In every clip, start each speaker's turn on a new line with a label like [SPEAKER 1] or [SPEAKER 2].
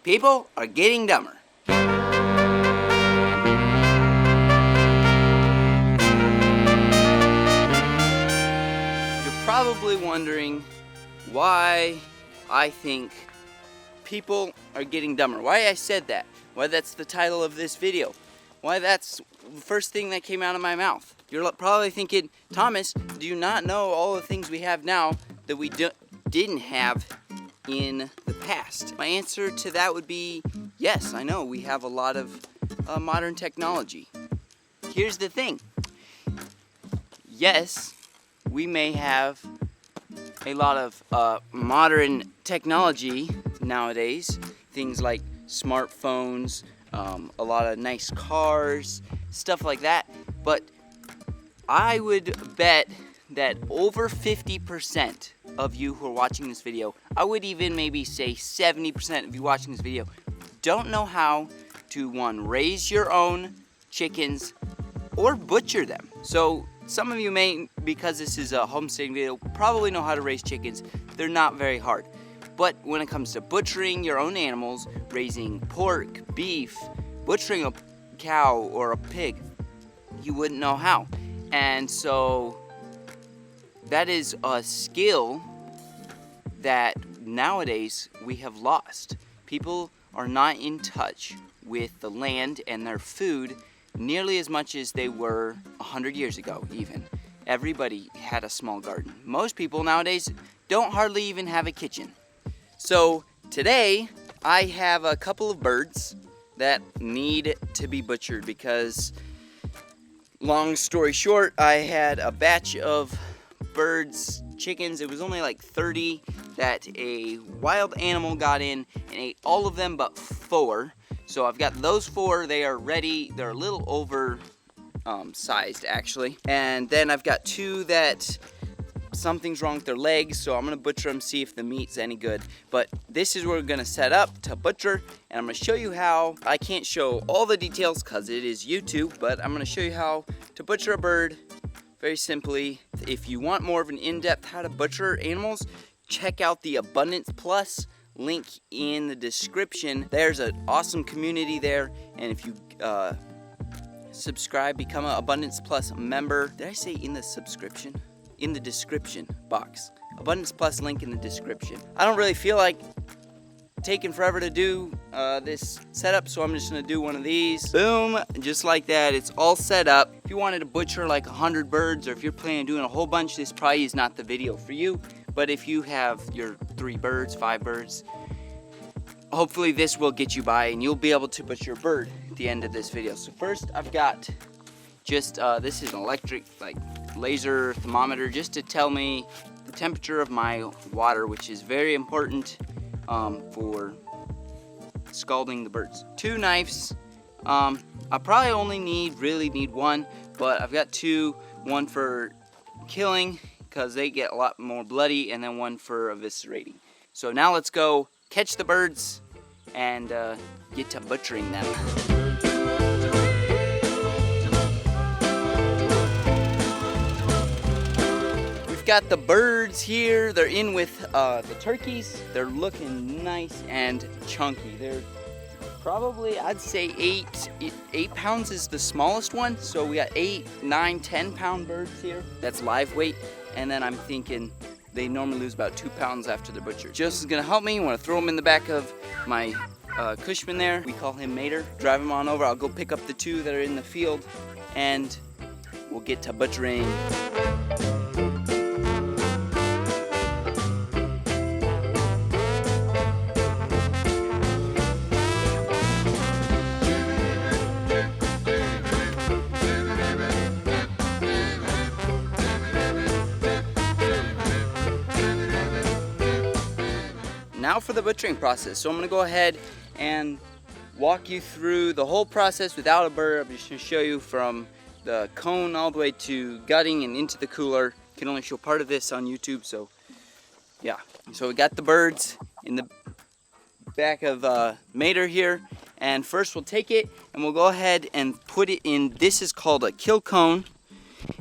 [SPEAKER 1] People are getting dumber. You're probably wondering why I think people are getting dumber. Why I said that. Why that's the title of this video. Why that's the first thing that came out of my mouth. You're probably thinking, Thomas, do you not know all the things we have now that we didn't have in the past? My answer to that would be yes, I know we have a lot of modern technology. Here's the thing. Yes, we may have a lot of modern technology nowadays. Things like smartphones, a lot of nice cars, stuff like that. But I would bet that over 50% of you who are watching this video, I would even maybe say 70% of you watching this video, don't know how to, one, raise your own chickens or butcher them. So some of you may, because this is a homesteading video, probably know how to raise chickens. They're not very hard. But when it comes to butchering your own animals, raising pork, beef, butchering a cow or a pig, you wouldn't know how. And so that is a skill that nowadays we have lost. People are not in touch with the land and their food nearly as much as they were 100 years ago even. Everybody had a small garden. Most people nowadays don't hardly even have a kitchen. So today I have a couple of birds that need to be butchered because, long story short, I had a batch of birds, chickens. It was only like 30 that a wild animal got in and ate all of them but 4. So I've got those 4. They are ready. They're a little over sized actually. And then I've got 2 that something's wrong with their legs, so I'm gonna butcher them, see if the meat's any good. But this is where we're gonna set up to butcher, and I'm gonna show you how. I can't show all the details because it is YouTube, but I'm gonna show you how to butcher a bird very simply. If you want more of an in-depth how to butcher animals, check out the Abundance Plus link in the description. There's an awesome community there, and if you subscribe, become an Abundance Plus member. Did I say in the subscription? In the description box. Abundance Plus link in the description. I don't really feel like taking forever to do this setup, so I'm just gonna do one of these. Boom, just like that. It's all set up. If you wanted to butcher like 100 birds, or if you're planning on doing a whole bunch, this probably is not the video for you. But if you have your 3 birds, 5 birds, hopefully this will get you by and you'll be able to butcher your bird at the end of this video. So first I've got just, this is an electric laser thermometer just to tell me the temperature of my water, which is very important for scalding the birds. 2 knives. I probably only really need 1, but I've got 2. 1 for killing because they get a lot more bloody, and then 1 for eviscerating. So now let's go catch the birds and get to butchering them. Got the birds here. They're in with the turkeys. They're looking nice and chunky. They're probably, I'd say 8 pounds is the smallest one. So we got 8, 9, 10 pound birds here. That's live weight. And then I'm thinking they normally lose about 2 pounds after they're butchered. Justin's gonna help me. I wanna throw him in the back of my Cushman there. We call him Mater. Drive him on over. I'll go pick up the 2 that are in the field and we'll get to butchering. Now for the butchering process. So I'm gonna go ahead and walk you through the whole process without a bird. I'm just gonna show you from the cone all the way to gutting and into the cooler. Can only show part of this on YouTube, so yeah. So we got the birds in the back of Mater here, and first we'll take it and we'll go ahead and put it in. This is called a kill cone,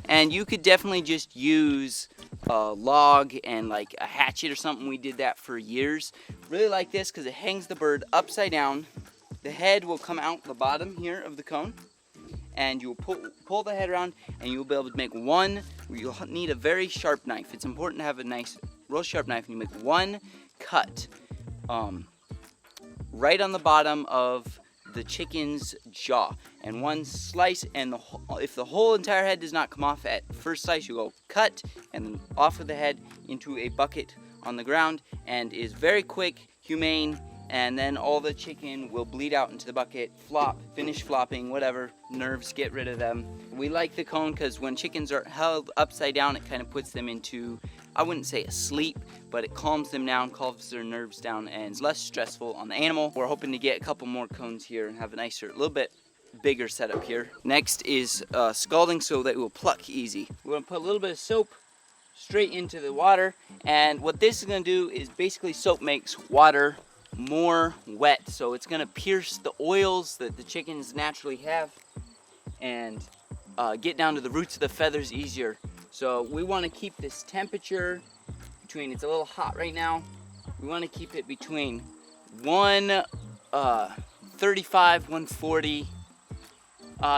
[SPEAKER 1] and you could definitely just use a log and like a hatchet or something. We did that for years. Really like this because it hangs the bird upside down. The head will come out the bottom here of the cone, and you'll pull the head around, and you'll be able to make one. You'll need a very sharp knife. It's important to have a nice, real sharp knife, and you make one cut right on the bottom of the chicken's jaw, and one slice, and if the whole entire head does not come off at first slice, you go cut and then off with the head into a bucket on the ground, and is very quick, humane, and then all the chicken will bleed out into the bucket, flop, finish flopping, whatever, nerves, get rid of them. We like the cone because when chickens are held upside down, it kind of puts them into, I wouldn't say asleep, but it calms them down, calms their nerves down, and is less stressful on the animal. We're hoping to get a couple more cones here and have a nicer, little bit bigger setup here. Next is scalding so that it will pluck easy. We're gonna put a little bit of soap straight into the water, and what this is gonna do is basically soap makes water more wet, so it's gonna pierce the oils that the chickens naturally have and get down to the roots of the feathers easier. So we want to keep this temperature between, it's a little hot right now, we want to keep it between 135, 140.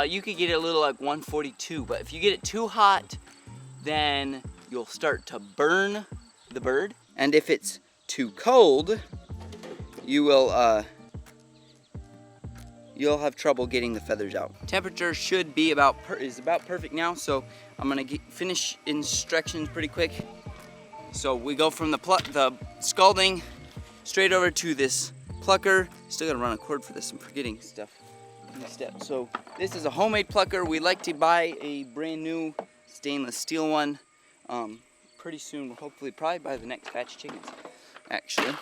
[SPEAKER 1] You could get it a little like 142, but if you get it too hot, then you'll start to burn the bird. And if it's too cold, you will you'll have trouble getting the feathers out. Temperature should be about perfect now, so I'm gonna finish instructions pretty quick. So we go from the scalding straight over to this plucker. Still gotta run a cord for this. I'm forgetting stuff. So this is a homemade plucker. We like to buy a brand new stainless steel one. Pretty soon, we'll hopefully probably buy the next batch of chickens, actually.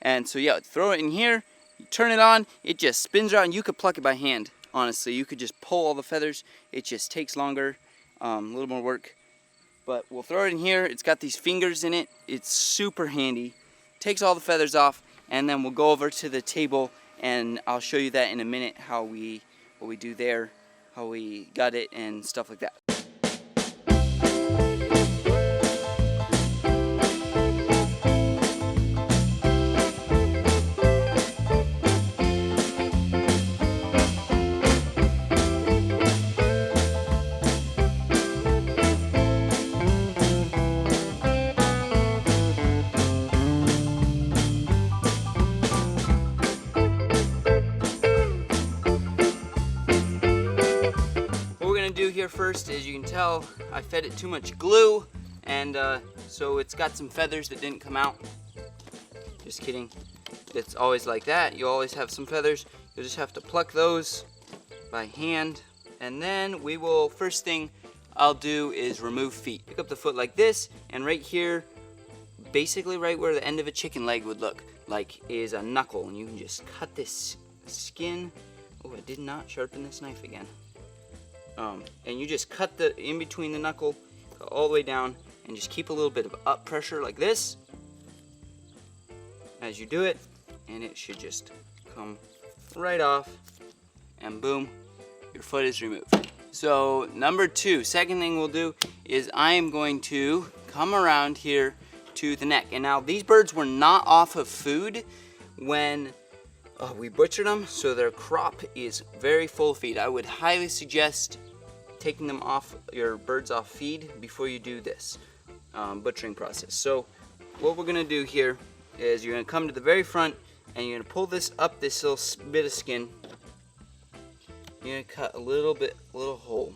[SPEAKER 1] And so yeah, throw it in here, you turn it on, it just spins around. You could pluck it by hand, honestly. You could just pull all the feathers. It just takes longer, a little more work. But we'll throw it in here. It's got these fingers in it. It's super handy. Takes all the feathers off, and then we'll go over to the table, and I'll show you that in a minute, what we do there, how we gut it, and stuff like that. Do here first, as you can tell, I fed it too much glue, and so it's got some feathers that didn't come out. Just kidding. It's always like that. You always have some feathers. You'll just have to pluck those by hand, and then we will, first thing I'll do is remove feet. Pick up the foot like this, and right here, basically right where the end of a chicken leg would look like, is a knuckle, and you can just cut this skin. Oh, I did not sharpen this knife again. And you just cut the in between the knuckle all the way down, and just keep a little bit of up pressure like this as you do it, and it should just come right off, and boom, your foot is removed. So number two, second thing we'll do is I am going to come around here to the neck. And now these birds were not off of food when we butchered them, so their crop is very full of feed. I would highly suggest taking them off, your birds off feed, before you do this butchering process. So what we're gonna do here is you're gonna come to the very front, and you're gonna pull this up, this little bit of skin. You're gonna cut a little hole.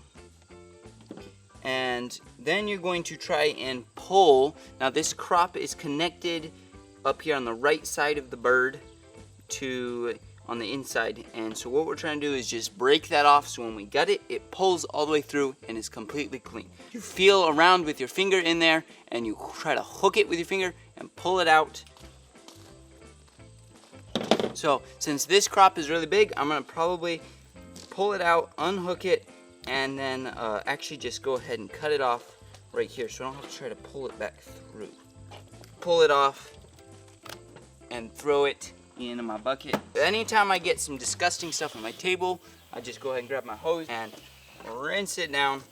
[SPEAKER 1] And then you're going to try and pull. Now this crop is connected up here on the right side of the bird to on the inside, and so what we're trying to do is just break that off, so when we gut it, it pulls all the way through and is completely clean. You feel around with your finger in there, and you try to hook it with your finger and pull it out. So since this crop is really big, I'm gonna probably pull it out, unhook it, and then actually just go ahead and cut it off right here, so I don't have to try to pull it back through. Pull it off and throw it into my bucket. Anytime I get some disgusting stuff on my table, I just go ahead and grab my hose and rinse it down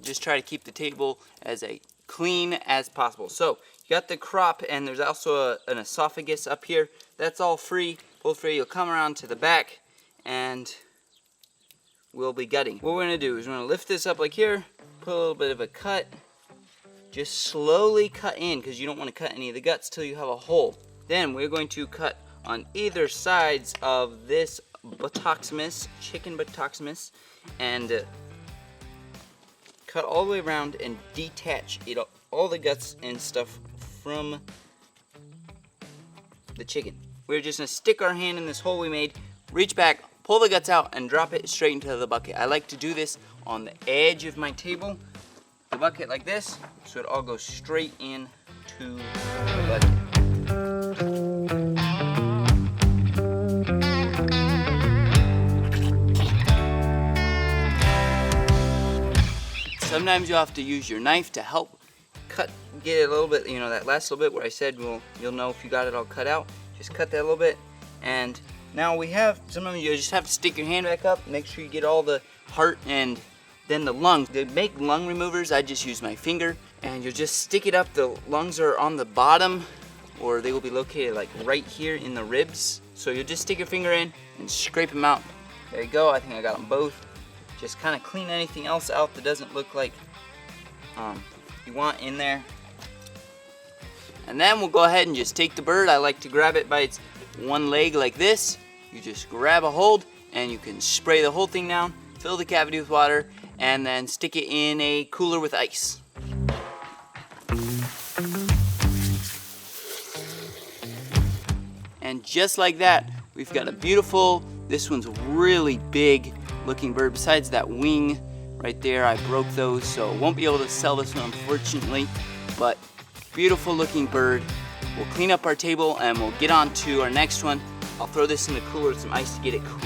[SPEAKER 1] just try to keep the table as clean as possible. So you got the crop, and there's also an esophagus up here. That's all free, both free. You'll come around to the back and we'll be gutting. What we're gonna do is we're gonna lift this up like here, put a little bit of a cut, just slowly cut in, because you don't want to cut any of the guts till you have a hole. Then we're going to cut on either sides of this buttocksimus, chicken buttocksimus, and cut all the way around and detach it, all the guts and stuff from the chicken. We're just gonna stick our hand in this hole we made, reach back, pull the guts out, and drop it straight into the bucket. I like to do this on the edge of my table, the bucket like this, so it all goes straight in to the bucket. Sometimes you'll have to use your knife to help cut, get it a little bit, you know, that last little bit where I said, well, you'll know if you got it all cut out. Just cut that a little bit. And now we have, sometimes you just have to stick your hand back up, make sure you get all the heart and then the lungs. To make lung removers, I just use my finger, and you'll just stick it up. The lungs are on the bottom, or they will be located like right here in the ribs. So you'll just stick your finger in and scrape them out. There you go, I think I got them both. Just kind of clean anything else out that doesn't look like you want in there. And then we'll go ahead and just take the bird. I like to grab it by its one leg like this. You just grab a hold and you can spray the whole thing down, fill the cavity with water, and then stick it in a cooler with ice. And just like that, we've got a beautiful, this one's really big looking bird. Besides that wing right there, I broke those, so won't be able to sell this one unfortunately, but beautiful looking bird. We'll clean up our table and we'll get on to our next one. I'll throw this in the cooler with some ice to get it cool.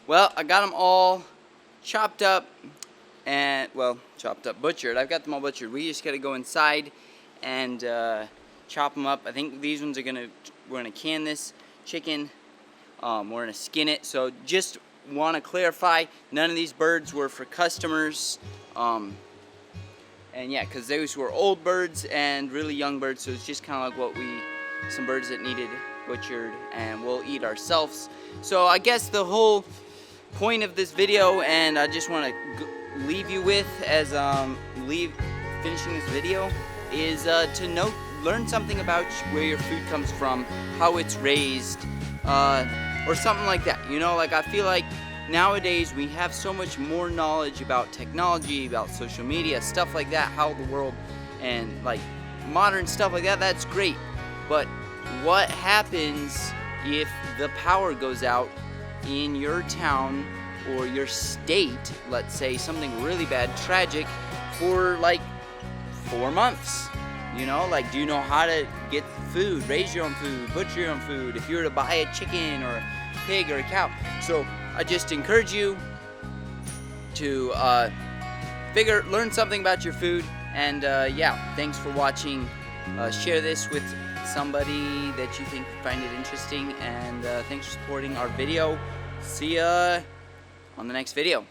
[SPEAKER 1] Well, I got them all chopped up and, well, chopped up, butchered. I've got them all butchered. We just gotta go inside and chop them up. I think these ones are we're gonna can this chicken. We're gonna skin it. So just wanna clarify, none of these birds were for customers. And yeah, cause those were old birds and really young birds. So it's just kinda like some birds that needed butchered and we'll eat ourselves. So I guess the whole point of this video, and I just want to leave you with as finishing this video, is to learn something about where your food comes from, how it's raised, or something like that. You know, like I feel like nowadays we have so much more knowledge about technology, about social media, stuff like that, how the world and like modern stuff like that. That's great, but what happens if the power goes out in your town or your state, let's say something really bad, tragic, for like 4 months? You know, like, do you know how to get food, raise your own food, butcher your own food, if you were to buy a chicken or a pig or a cow? So I just encourage you to learn something about your food, and yeah, thanks for watching. Share this with somebody that you think find it interesting, and thanks for supporting our video. See ya on the next video.